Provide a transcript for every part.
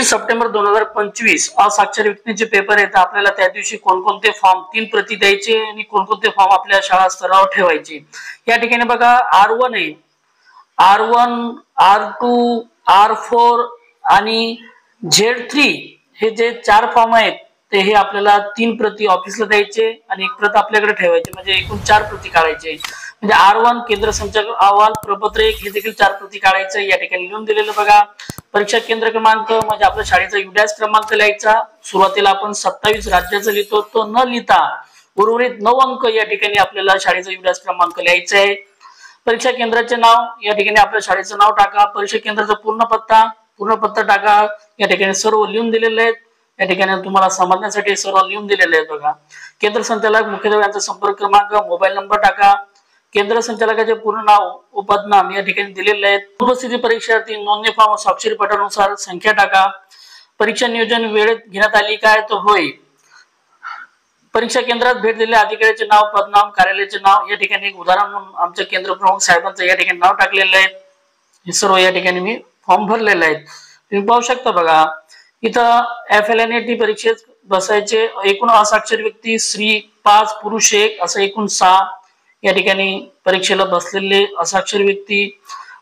September 2025 असाक्षर व्यक्तींचे paper आहेत। आपल्याला त्या दिवशी कोणकोणते फॉर्म 3 प्रती द्यायचे आणि कोणकोणते फॉर्म आपल्या शाळा स्तरावर ठेवायचे। या ठिकाणी बघा R1 आहे, R1, R2, R4 आणि Z3 हे जे 4 फॉर्म आहेत ते हे आपल्याला 3 प्रती ऑफिसला द्यायचे आणि 1 प्रत आपल्याकडे ठेवायची, म्हणजे एकूण 4 प्रती काढायचे। म्हणजे R1 केंद्र संचालक अहवाल प्रपत्र 1 हे देखील 4 प्रती काढायचं। या ठिकाणी लिहून दिलेलं बघा। परीक्षा केंद्र क्रमांक म्हणजे आपल्या शाळेचा युडॅस क्रमांक लिहायचा। सुरुवातीला आपण 27 राज्याचा लिहितो, तो न लिहिता उर्वरित 9 अंक या ठिकाणी आपल्याला शाळेचा युडॅस क्रमांक लिहायचा आहे। परीक्षा केंद्राचे नाव, या ठिकाणी आपल्या शाळेचं नाव टाका। परीक्षा केंद्राचा पूर्ण पत्ता टाका। या ठिकाणी सर्व लिहून दिलेले आहेत। या ठिकाणी तुम्हाला समजण्यासाठी सर्व लिहून दिलेले आहेत बघा। केंद्र संचालक मुख्याध्याप यांचा संपर्क क्रमांक, मोबाईल नंबर टाका। केंद्र संचालकाचे पूर्ण नाव व पदनाम या ठिकाणी दिलेले आहेत। उपस्थिती परीक्षार्थी नोंदणी फॉर्म स्वाक्षरी पटानुसार संख्या टाका। परीक्षा नियोजन वेळेत घेण्यात आली काय, तर होय। परीक्षा केंद्रात भेट दिलेल्या अधिकाऱ्याचे नाव, पदनाम, कार्यालयाचे नाव या ठिकाणी एक उदाहरण म्हणून आमच्या केंद्र प्रमुख साहेबांचं या ठिकाणी नाव टाकलेलं आहे। हे सर्व या ठिकाणी मी फॉर्म भरलेले आहेत, तुम्ही पाहू शकता बघा। इथं FLNAT परीक्षेत बसायचे एकूण असाक्षर व्यक्ती स्त्री 5 पुरुष 1 असं एकूण 6 या ठिकाणी परीक्षेला बसलेले असाक्षर व्यक्ती,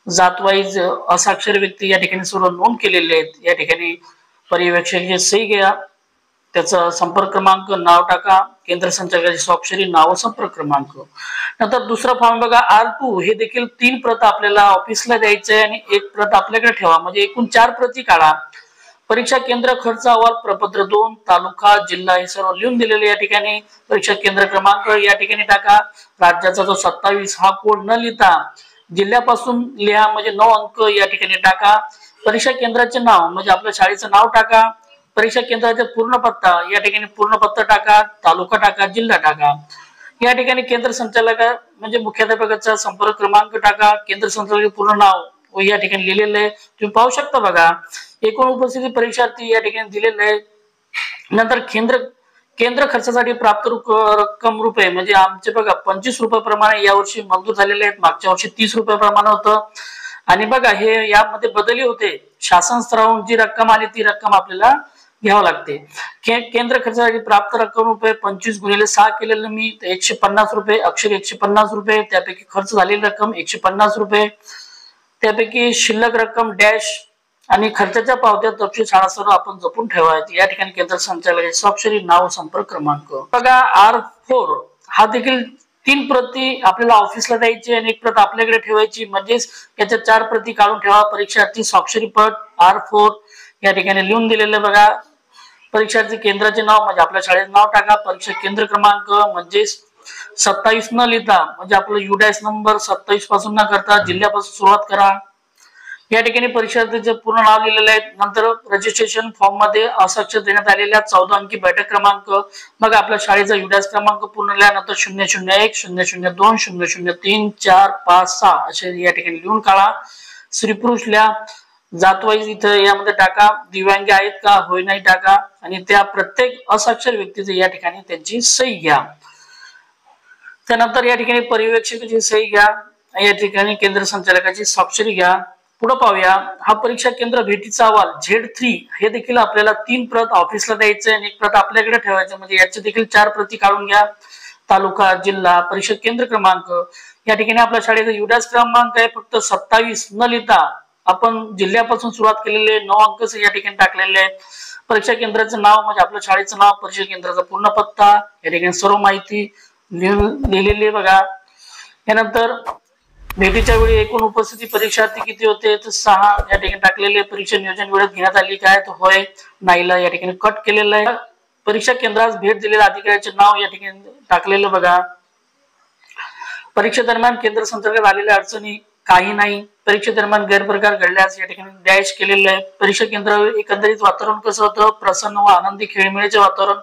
जातवाईज असाक्षर व्यक्ती या ठिकाणी सर्व नोंद केलेले आहेत। या ठिकाणी पर्यवेक्षकाची सही घ्या, त्याचा संपर्क क्रमांक, नाव टाका, केंद्र संचालकाची स्वाक्षरी, नाव, संपर्क क्रमांक। नंतर दुसरा फॉर्म बघा R2 हे देखील 3 प्रत आपल्याला ऑफिसला द्यायचे आणि 1 प्रत आपल्याकडे ठेवा, म्हणजे एकूण 4 प्रती काढा। परीक्षा केंद्र खर्च अहवाल प्रपत्र 2 तालुका जिल्हा हे सर्व लिहून दिलेले या ठिकाणी। परीक्षा केंद्र क्रमांक या ठिकाणी टाका। राज्याचा जो 27 हा कोड न लिहिता जिल्ह्यापासून लिहा, म्हणजे 9 अंक या ठिकाणी टाका। परीक्षा केंद्राचे नाव म्हणजे आपल्या शाळेचं नाव टाका। परीक्षा केंद्राचा पूर्ण पत्ता, या ठिकाणी पूर्ण पत्ता टाका, तालुका टाका, जिल्हा टाका। या ठिकाणी केंद्र संचालक म्हणजे मुख्याध्यापकाचा संपर्क क्रमांक टाका। केंद्र संचालकाचे पूर्ण नाव व या ठिकाणी लिहिलेलं आहे, तुम्ही पाहू शकता बघा। एकूण उपस्थिती परीक्षार्थी या ठिकाणी दिलेले आहे। नंतर केंद्र खर्चासाठी प्राप्त रक्कम रुपये म्हणजे आमचे बघा 25 रुपये प्रमाणे यावर्षी मंजूर झालेले आहेत। मागच्या वर्षी 30 रुपये प्रमाणे होतं आणि बघा हे यामध्ये बदली होते। शासन स्तरावरून जी रक्कम आली ती रक्कम आपल्याला घ्यावं लागते। केंद्र खर्चासाठी प्राप्त रक्कम रुपये 25 × 6 केलेलं मी 150 रुपये, अक्षर 150 रुपये, त्यापैकी खर्च झालेली रक्कम 150 रुपये, त्यापैकी शिल्लक रक्कम डॅश आणि खर्चाच्या पावत्या तपशील शाळा सर्व आपण जपून ठेवायचे। या ठिकाणी केंद्र संचालकाची स्वाक्षरी, नाव, संपर्क क्रमांक। बघा R4 हा देखील 3 प्रती आपल्याला ऑफिसला द्यायची आणि 1 प्रत आपल्याकडे ठेवायची, म्हणजे याच्या 4 प्रती काढून ठेवा। परीक्षार्थी स्वाक्षरी पट R4 या ठिकाणी लिहून दिलेलं बघा। परीक्षार्थी केंद्राचे नाव म्हणजे आपल्या शाळेचं नाव टाका। परीक्षा केंद्र क्रमांक म्हणजे 27 न लिहिता, म्हणजे आपलं युडॅस नंबर 27 पासून न करता जिल्ह्यापासून सुरुवात करा। या ठिकाणी परीक्षार्थीचे पूर्ण नाव लिहिलेले आहे। नंतर रजिस्ट्रेशन फॉर्म मध्ये असाक्षर देण्यात आलेल्या 14 अंकी बैठक क्रमांक, मग आपल्या शाळेचा युडॅस क्रमांक पूर्ण लिहा। नंतर 001 002 003 4 5 6 असे या ठिकाणी लिहून काढा। स्त्री पुरुष लिहा, जातवाईज इथं यामध्ये टाका, दिव्यांगी आहेत का होय नाही टाका आणि त्या प्रत्येक असाक्षर व्यक्तीचे या ठिकाणी त्यांची सही घ्या। त्यानंतर या ठिकाणी पर्यवेक्षकाची सही घ्या, या ठिकाणी केंद्र संचालकाची स्वाक्षरी घ्या। पुढे पाहूया, हा परीक्षा केंद्र भेटीचा अहवाल Z3 हे देखील आपल्याला 3 प्रत ऑफिसला द्यायचे आणि 1 प्रत आपल्याकडे ठेवायचे, म्हणजे याचे देखील 4 प्रती काढून घ्या। तालुका, जिल्हा, परीक्षा केंद्र क्रमांक, या ठिकाणी आपल्या शाळेचा युडॅस क्रमांक आहे फक्त 27 न लिहिता आपण जिल्ह्यापासून सुरुवात केलेले 9 अंक या ठिकाणी टाकलेले आहेत। परीक्षा केंद्राचं नाव म्हणजे आपल्या शाळेचं नाव, परीक्षा केंद्राचा पूर्ण पत्ता, या ठिकाणी सर्व माहिती लिहिलेली बघा। यानंतर भेटीच्या वेळी एकूण उपस्थिती परीक्षार्थी किती होते, तर 6 या ठिकाणी टाकलेले। परीक्षा नियोजन वेळेत घेण्यात आली काय, तर होय नाहीला या ठिकाणी कट केलेलं आहे। परीक्षा केंद्रास भेट दिलेल्या अधिकाऱ्याचे नाव या ठिकाणी टाकलेलं बघा। परीक्षा दरम्यान केंद्र संचालकात आलेल्या अडचणी काही नाही। परीक्षा दरम्यान गैरप्रकार घडल्यास या ठिकाणी डॅश केलेलं आहे। परीक्षा केंद्रावर एकंदरीत वातावरण कसं होतं, प्रसन्न व आनंदी खेळीमेळीचे वातावरण।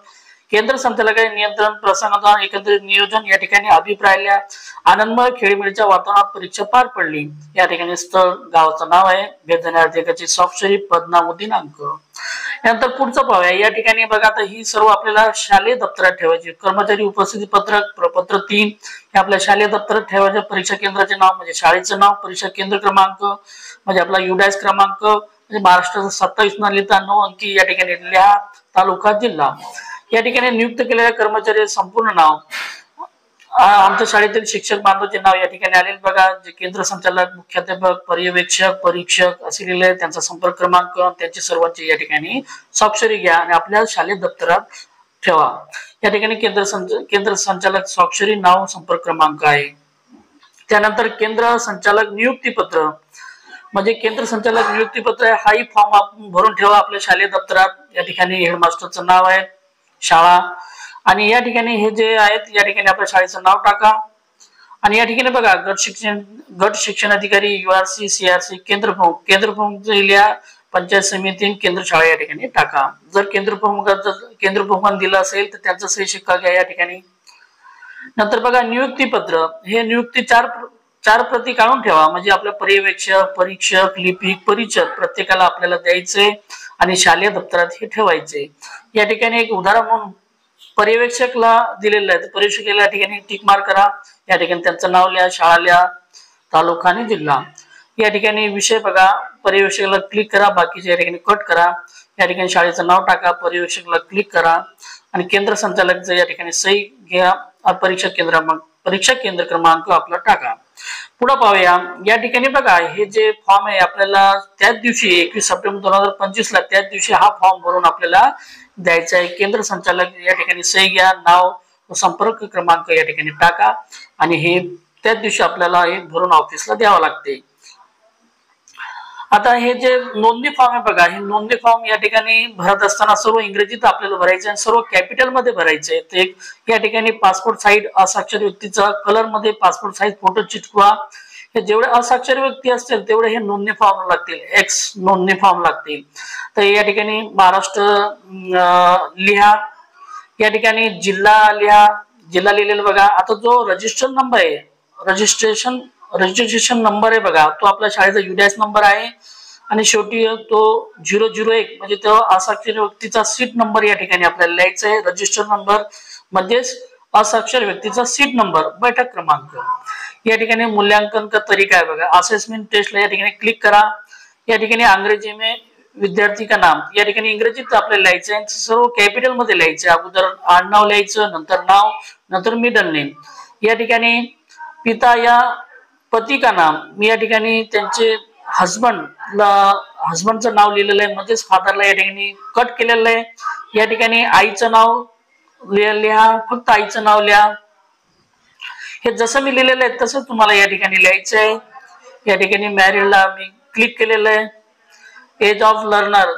केंद्र संचालकाचे नियंत्रण, प्रसन्नता, एकंदरीत नियोजन या ठिकाणी अभिप्रायाला आनंदमय खेळीमेळीच्या वातावरणात परीक्षा पार पडली। या ठिकाणी स्थळ गावाचं नाव आहे, भेट देणाऱ्या अधिकाऱ्याची स्वाक्षरी, पदनाम व दिनांक। यानंतर पुढचं पाहूया, या ठिकाणी बघा आता ही सर्व आपल्याला शालेय दप्तरात ठेवायची। कर्मचारी उपस्थिती पत्रक प्रपत्र 3 हे आपल्या शालेय दप्तरात ठेवायचे। परीक्षा केंद्राचे नाव म्हणजे शाळेचं नाव, परीक्षा केंद्र क्रमांक म्हणजे आपला युडॅस क्रमांक, म्हणजे महाराष्ट्राचा 27 न लिहिता 9 अंकी या ठिकाणी लिहा, तालुका जिल्हा. या ठिकाणी नियुक्त केलेल्या कर्मचारी संपूर्ण नाव, आमच्या शाळेतील शिक्षक बांधवाचे नाव या ठिकाणी आलेले बघा. जे केंद्र संचालक, मुख्याध्यापक, पर्यवेक्षक, परीक्षक असे लिहिले, त्यांचा संपर्क क्रमांक, त्यांची सर्वांची या ठिकाणी स्वाक्षरी घ्या आणि आपल्या शालेय दप्तरात ठेवा. या ठिकाणी केंद्र संचालक स्वाक्षरी, नाव, संपर्क क्रमांक आहे. त्यानंतर केंद्र संचालक नियुक्तीपत्र, म्हणजे केंद्र संचालक नियुक्तीपत्र हाही फॉर्म आपण भरून ठेवा आपल्या शालेय दप्तरात. या ठिकाणी हेडमास्टरचं नाव आहे, शाळा, आणि या ठिकाणी हे जे आहेत या ठिकाणी आपल्या शाळेचं नाव टाका. आणि या ठिकाणी बघा गट शिक्षण अधिकारी, URC, CRC, केंद्र प्रमुख लिहा, पंचायत समिती, केंद्र शाळा या ठिकाणी टाका. जर केंद्र प्रमुखांनी दिलं असेल तर त्यांचा सही शिक्का घ्या या ठिकाणी. नंतर बघा नियुक्तीपत्र, हे नियुक्ती चार प्रती काढून ठेवा, म्हणजे आपल्या पर्यवेक्षक, परीक्षक, लिपिक, परिचक प्रत्येकाला आपल्याला द्यायचे आणि शालेय दप्तरात हे ठेवायचे. या ठिकाणी एक उदाहरण म्हणून पर्यवेक्षकला दिलेलं आहे, पर्यवेक्षकाला या ठिकाणी टिक मार्क करा. या ठिकाणी त्यांचं नाव लिहा, शाळा लिहा, तालुका आणि जिल्हा. या ठिकाणी विषय बघा, पर्यवेक्षकाला क्लिक करा, बाकीचे या ठिकाणी कट करा. या ठिकाणी शाळेचं नाव टाका, पर्यवेक्षकाला क्लिक करा आणि केंद्र संचालकाचं या ठिकाणी सही घ्या. परीक्षा केंद्र क्रमांक आपला टाका. पुढे पाहूया. या ठिकाणी बघा हे जे फॉर्म आहे आपल्याला त्याच दिवशी 21 सप्टेंबर 2025 ला त्याच दिवशी हा फॉर्म भरून आपल्याला द्यायचा आहे. केंद्र संचालक या ठिकाणी सही घ्या, नाव, संपर्क क्रमांक या ठिकाणी टाका आणि हे त्याच दिवशी आपल्याला हे भरून ऑफिसला द्यावं लागते. आता हे जे नोंदणी फॉर्म आहे बघा, हे नोंदणी फॉर्म या ठिकाणी भरत असताना सर्व इंग्रजीत आपल्याला भरायचे आणि सर्व कॅपिटल मध्ये भरायचे. ते या ठिकाणी पासपोर्ट साईज असाक्षर व्यक्तीचा कलर मध्ये पासपोर्ट साईज फोटो चिटकवा. हे जेवढे असाक्षर व्यक्ती असतील तेवढे हे नोंदणी फॉर्म लागतील, एक्स नोंदणी फॉर्म लागतील. तर या ठिकाणी महाराष्ट्र लिहा, या ठिकाणी जिल्हा लिहा, जिल्हा लिहिलेला बघा. आता जो रजिस्ट्रेशन नंबर आहे, रजिस्ट्रेशन नंबर आहे बघा, तो आपल्या शाळेचा UDIS नंबर आहे आणि शेवटी तो 001 म्हणजे तो असाक्षर व्यक्तीचा सीट नंबर या ठिकाणी आपल्याला लिहायचा आहे. रजिस्टर नंबर म्हणजेच असाक्षर व्यक्तीचा सीट नंबर, बैठक क्रमांक. या ठिकाणी मूल्यांकन का तरीका आहे बघा, असेसमेंट टेस्टला या ठिकाणी क्लिक करा. या ठिकाणी अंग्रेजी में विद्यार्थी का नाम या ठिकाणी इंग्रजीत आपल्याला लिहायचं आहे, सर्व कॅपिटल मध्ये लिहायचं. अगोदर आडनाव लिहायचं, नंतर नाव, नंतर मिडल नेम. या ठिकाणी पिता या पती का नाम, मी या ठिकाणी त्यांचे हजबंडचं नाव लिहिलेलं आहे, म्हणजेच फादरला या ठिकाणी कट केलेलं आहे. या ठिकाणी आईचं नाव लिहा, फक्त आईचं नाव लिहा. हे जसं मी लिहिलेलं आहे तसं तुम्हाला या ठिकाणी लिहायचं आहे. या ठिकाणी मॅरिडला मी क्लिक केलेलं आहे. एज ऑफ लर्नर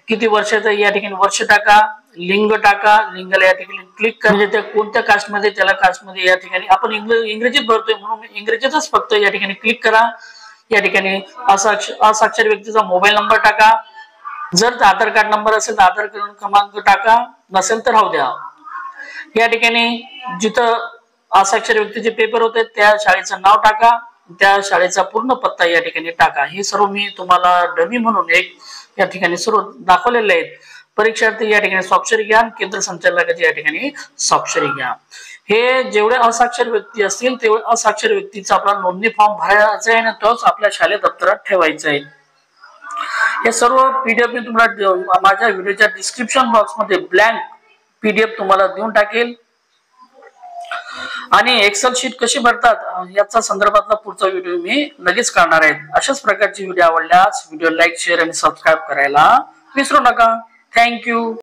किती वर्षाचं या ठिकाणी वर्ष टाका. लिंग टाका, लिंगाला या ठिकाणी क्लिक करा, म्हणजे त्या कोणत्या कास्टमध्ये त्याला कास्टमध्ये या ठिकाणी आपण इंग्रजीत भरतोय म्हणून इंग्रजीतच फक्त या ठिकाणी क्लिक करा. या ठिकाणी असाक्षर व्यक्तीचा मोबाईल नंबर टाका. जर आधार कार्ड नंबर असेल तर आधार कार्ड क्रमांक टाका, नसेल तर राहू द्या. या ठिकाणी जिथं असाक्षर व्यक्तीचे पेपर होते त्या शाळेचं नाव टाका, त्या शाळेचा पूर्ण पत्ता या ठिकाणी टाका. हे सर्व मी तुम्हाला डमी म्हणून एक या ठिकाणी सर्व दाखवलेले आहेत. परीक्षार्थी या ठिकाणी स्वाक्षरी घ्या, केंद्र संचालकाची या ठिकाणी स्वाक्षरी घ्या. हे जेवढे असाक्षर व्यक्ती असतील तेवढे असाक्षर व्यक्तीचा आपला नोंदणी फॉर्म भरायचा आहे आणि तोच आपल्या शालेय दप्तरात ठेवायचा आहे. हे सर्व PDF मी तुम्हाला माझ्या व्हिडिओच्या डिस्क्रिप्शन बॉक्स मध्ये ब्लँक PDF तुम्हाला देऊन टाकेल. आणि एक्सेल शीट कशी भरतात याचा संदर्भातला पुढचा व्हिडिओ मी लगेच काढणार आहे. अशाच प्रकारची व्हिडिओ आवडल्यास व्हिडिओ लाईक, शेअर आणि सबस्क्राईब करायला विसरू नका. थँक्यू.